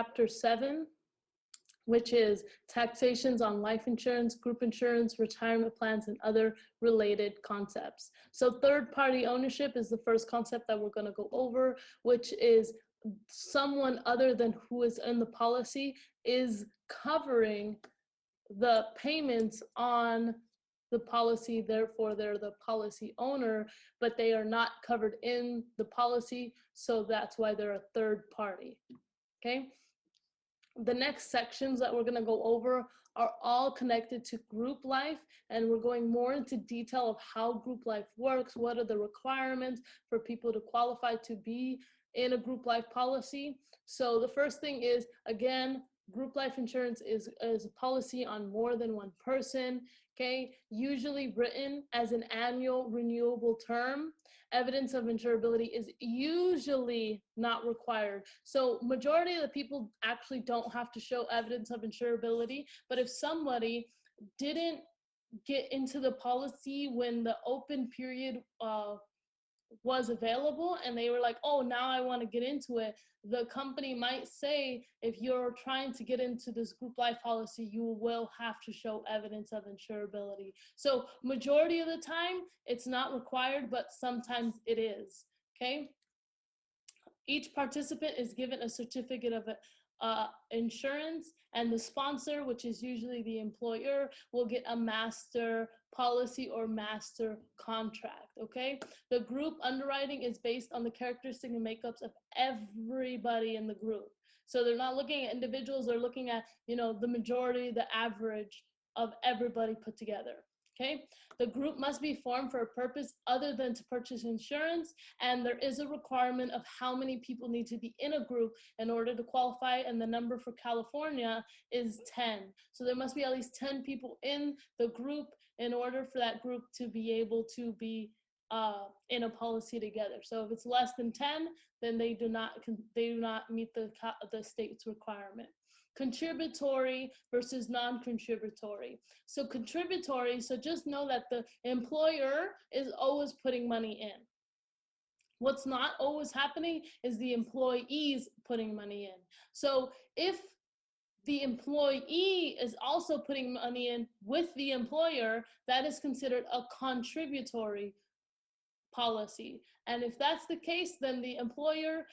Chapter 7, which is taxations on life insurance, group insurance, retirement plans, and other related concepts. So third-party ownership is the first concept that we're going to go over, which is someone other than who is in the policy is covering the payments on the policy, therefore they're the policy owner, but they are not covered in the policy, so that's why they're a third party. Okay? The next sections that we're going to go over are all connected to group life, and we're going more into detail of how group life works, what are the requirements for people to qualify to be in a group life policy. So the first thing is, again, group life insurance is a policy on more than one person, okay? Usually written as an annual renewable term. Evidence of insurability is usually not required. So majority of the people actually don't have to show evidence of insurability, but if somebody didn't get into the policy when the open period was available and they were like, oh, now I want to get into it, the company might say, if you're trying to get into this group life policy, you will have to show evidence of insurability. So majority of the time it's not required, but sometimes it is. Okay, each participant is given a certificate of insurance, and the sponsor, which is usually the employer, will get a master policy or master contract. Okay, the group underwriting is based on the characteristics and makeups of everybody in the group. So they're not looking at individuals, they're looking at, you know, the majority, the average of everybody put together. Okay, the group must be formed for a purpose other than to purchase insurance, and there is a requirement of how many people need to be in a group in order to qualify, and the number for California is 10. So there must be at least 10 people in the group in order for that group to be able to be in a policy together. So if it's less than 10, then they do not meet the state's requirement. Contributory versus non-contributory. So contributory, so just know that the employer is always putting money in. What's not always happening is the employees putting money in. So if the employee is also putting money in with the employer, that is considered a contributory policy. And if that's the case, then the employer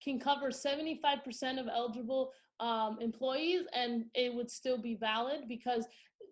can cover 75% of eligible employees, and it would still be valid, because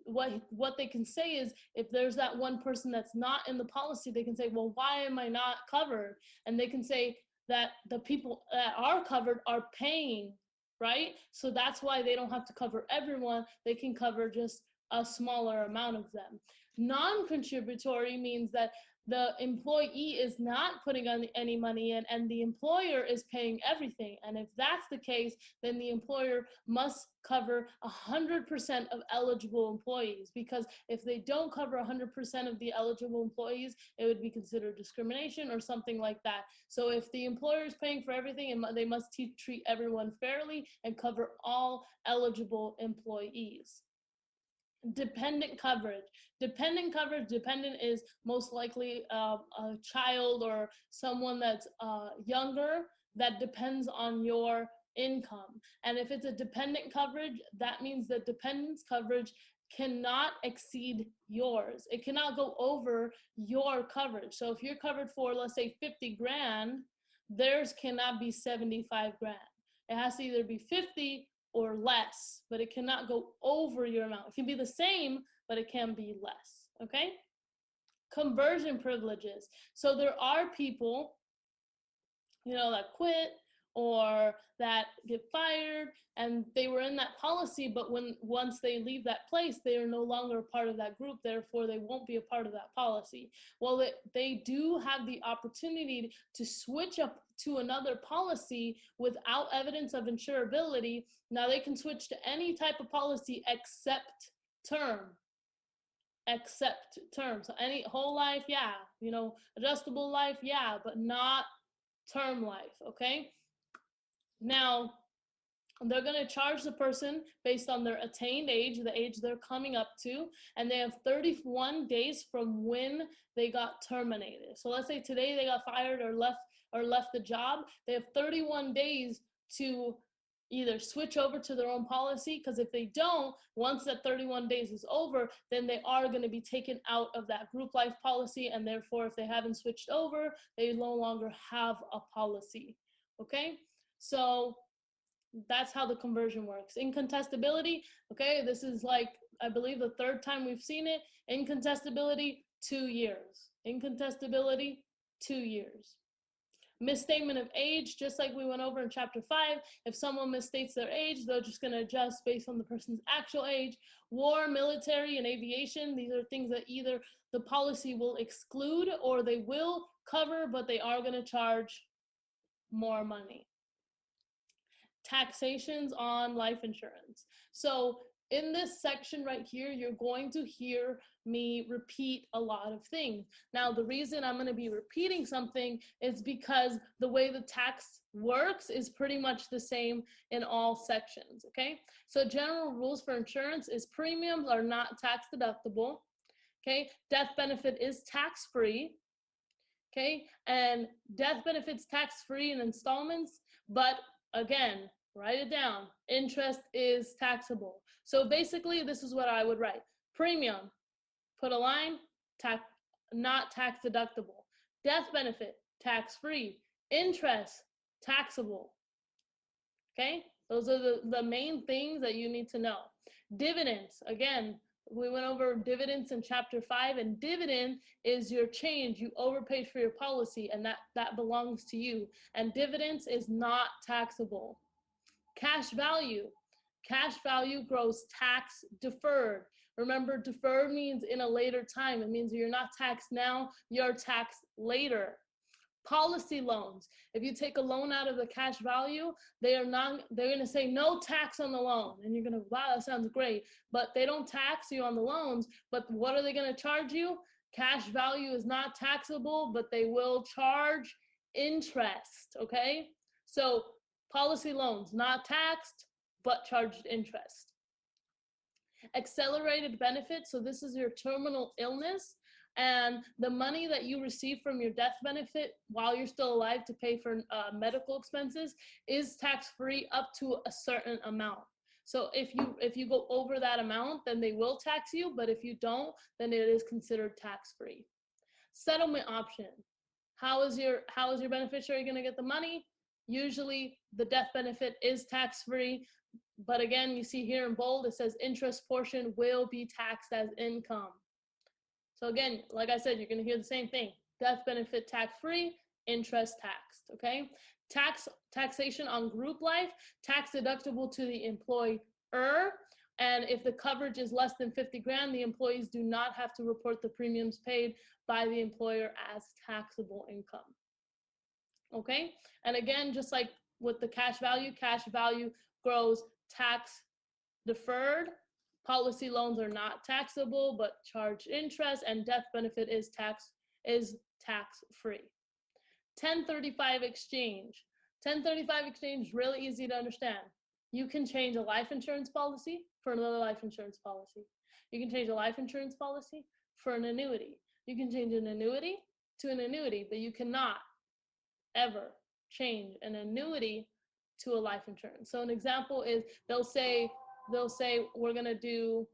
what they can say is, if there's that one person that's not in the policy, they can say, well, why am I not covered? And they can say that the people that are covered are paying, right? So that's why they don't have to cover everyone. They can cover just a smaller amount of them. Non-contributory means that the employee is not putting any money in, and the employer is paying everything. And if that's the case, then the employer must cover 100% of eligible employees, because if they don't cover 100% of the eligible employees, it would be considered discrimination or something like that. So if the employer is paying for everything, they must treat everyone fairly and cover all eligible employees. Dependent coverage. Dependent is most likely a child or someone that's younger that depends on your income. And if it's a dependent coverage, that means that dependence coverage cannot exceed yours. It cannot go over your coverage. So if you're covered for, let's say, 50 grand, theirs cannot be 75 grand. It has to either be 50 or less, but it cannot go over your amount. It can be the same, but it can be less, okay? Conversion privileges. So there are people, you know, that quit or that get fired, and they were in that policy, but once they leave that place, they are no longer a part of that group, therefore they won't be a part of that policy. Well, they do have the opportunity to switch up to another policy without evidence of insurability. Now they can switch to any type of policy except term. So any whole life, yeah, you know, adjustable life, yeah, but not term life, okay? Now, they're going to charge the person based on their attained age, the age they're coming up to, and they have 31 days from when they got terminated. So let's say today they got fired or left the job. They have 31 days to either switch over to their own policy, because if they don't, once that 31 days is over, then they are going to be taken out of that group life policy, and therefore if they haven't switched over, they no longer have a policy. Okay, so that's how the conversion works. Incontestability, okay, this is like, I believe, the third time we've seen it. Incontestability, 2 years. Incontestability, 2 years. Misstatement of age, just like we went over in chapter 5, if someone misstates their age, they're just going to adjust based on the person's actual age. War, military, and aviation, these are things that either the policy will exclude or they will cover, but they are going to charge more money. Taxations on life insurance. So in this section right here, you're going to hear me repeat a lot of things. Now, the reason I'm going to be repeating something is because the way the tax works is pretty much the same in all sections, okay? So general rules for insurance is premiums are not tax deductible, okay? Death benefit is tax-free, okay? And death benefit's tax-free in installments, but again, write it down. Interest is taxable. So basically, this is what I would write. Premium, put a line, not tax deductible. Death benefit, tax-free. Interest, taxable. Okay? Those are the main things that you need to know. Dividends, again, we went over dividends in chapter 5, and dividend is your change. You overpaid for your policy, and that belongs to you. And dividends is not taxable. Cash value. Cash value grows tax deferred. Remember, deferred means in a later time. It means you're not taxed now, you're taxed later. Policy loans. If you take a loan out of the cash value, they're going to say no tax on the loan. And you're going to, wow, that sounds great. But they don't tax you on the loans. But what are they going to charge you? Cash value is not taxable, but they will charge interest, okay? So policy loans, not taxed, but charged interest. Accelerated benefits, so this is your terminal illness, and the money that you receive from your death benefit while you're still alive to pay for medical expenses is tax-free up to a certain amount. So if you go over that amount, then they will tax you, but if you don't, then it is considered tax-free. Settlement option. How is your beneficiary going to get the money? Usually the death benefit is tax-free, but again, you see here in bold, it says interest portion will be taxed as income. So again, like I said, you're going to hear the same thing. Death benefit tax-free, interest taxed, okay? Taxation on group life, tax deductible to the employer, and if the coverage is less than 50 grand, the employees do not have to report the premiums paid by the employer as taxable income. Okay, and again, just like with the cash value grows tax deferred. Policy loans are not taxable but charge interest, and death benefit is tax free. 1035 exchange. 1035 exchange is really easy to understand. You can change a life insurance policy for another life insurance policy. You can change a life insurance policy for an annuity. You can change an annuity to an annuity, but you cannot ever change an annuity to a life insurance. So an example is they'll say we're gonna do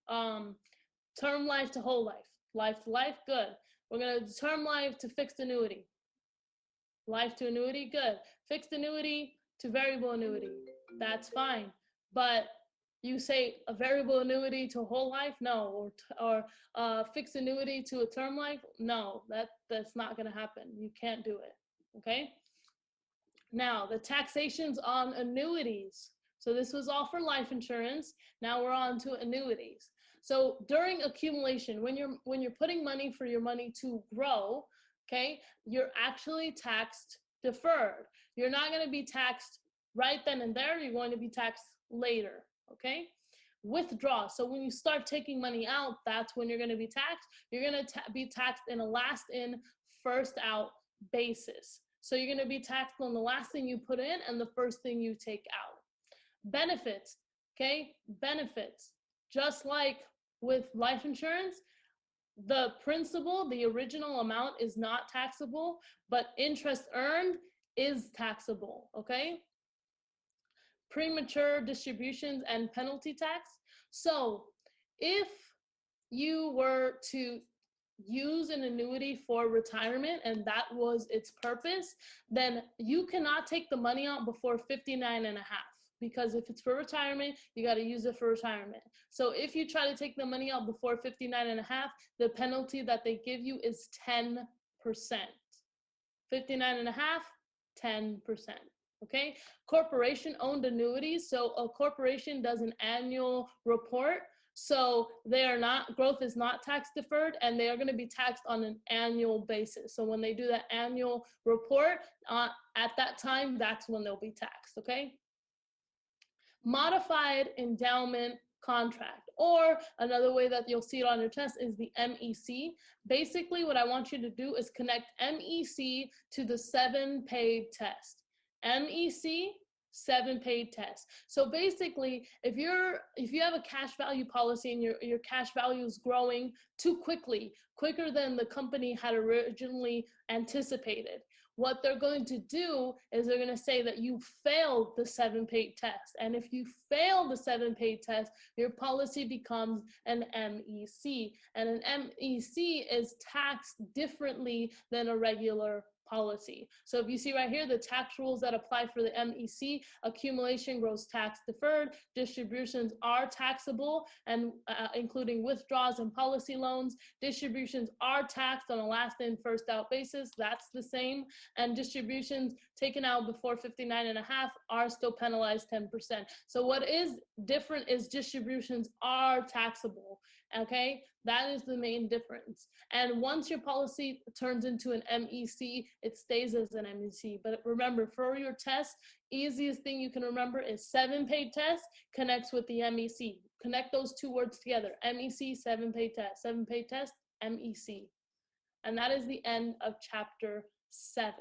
term life to whole life, life to life, good. We're gonna do term life to fixed annuity, life to annuity, good. Fixed annuity to variable annuity, that's fine. But you say a variable annuity to a whole life, no, or fixed annuity to a term life, no, that's not going to happen. You can't do it, okay? Now, the taxations on annuities. So this was all for life insurance. Now we're on to annuities. So during accumulation, when you're putting money for your money to grow, okay, you're actually taxed deferred. You're not going to be taxed right then and there. You're going to be taxed later. Okay, withdraw. So when you start taking money out, that's when you're going to be taxed. You're going to be taxed in a last in, first out basis. So you're going to be taxed on the last thing you put in and the first thing you take out. Benefits, okay? Benefits. Just like with life insurance, the principal, the original amount is not taxable, but interest earned is taxable, okay? premature distributions and penalty tax. So if you were to use an annuity for retirement and that was its purpose, then you cannot take the money out before 59 and a half. Because if it's for retirement, you got to use it for retirement. So if you try to take the money out before 59 and a half, the penalty that they give you is 10%. 59 and a half, 10%. Okay? Corporation owned annuities. So a corporation does an annual report. So they are not, growth is not tax deferred, and they are going to be taxed on an annual basis. So when they do that annual report, at that time, that's when they'll be taxed. Okay? Modified endowment contract, or another way that you'll see it on your test is the MEC. Basically, what I want you to do is connect MEC to the 7-paid test. MEC, 7-paid test. So basically, if you have a cash value policy and your cash value is growing too quickly, quicker than the company had originally anticipated, what they're going to do is they're going to say that you failed the 7-paid test. And if you fail the 7-paid test, your policy becomes an MEC. And an MEC is taxed differently than a regular policy. So if you see right here, the tax rules that apply for the MEC: accumulation grows tax deferred, distributions are taxable, and including withdrawals and policy loans. Distributions are taxed on a last in, first out basis. That's the same. And distributions taken out before 59 and a half are still penalized 10%. So what is different is distributions are taxable. Okay, that is the main difference. And once your policy turns into an MEC, it stays as an MEC. But remember, for your test, easiest thing you can remember is 7-paid test connects with the MEC. Connect those two words together: MEC, 7-paid test, 7-paid test, MEC. And that is the end of chapter 7.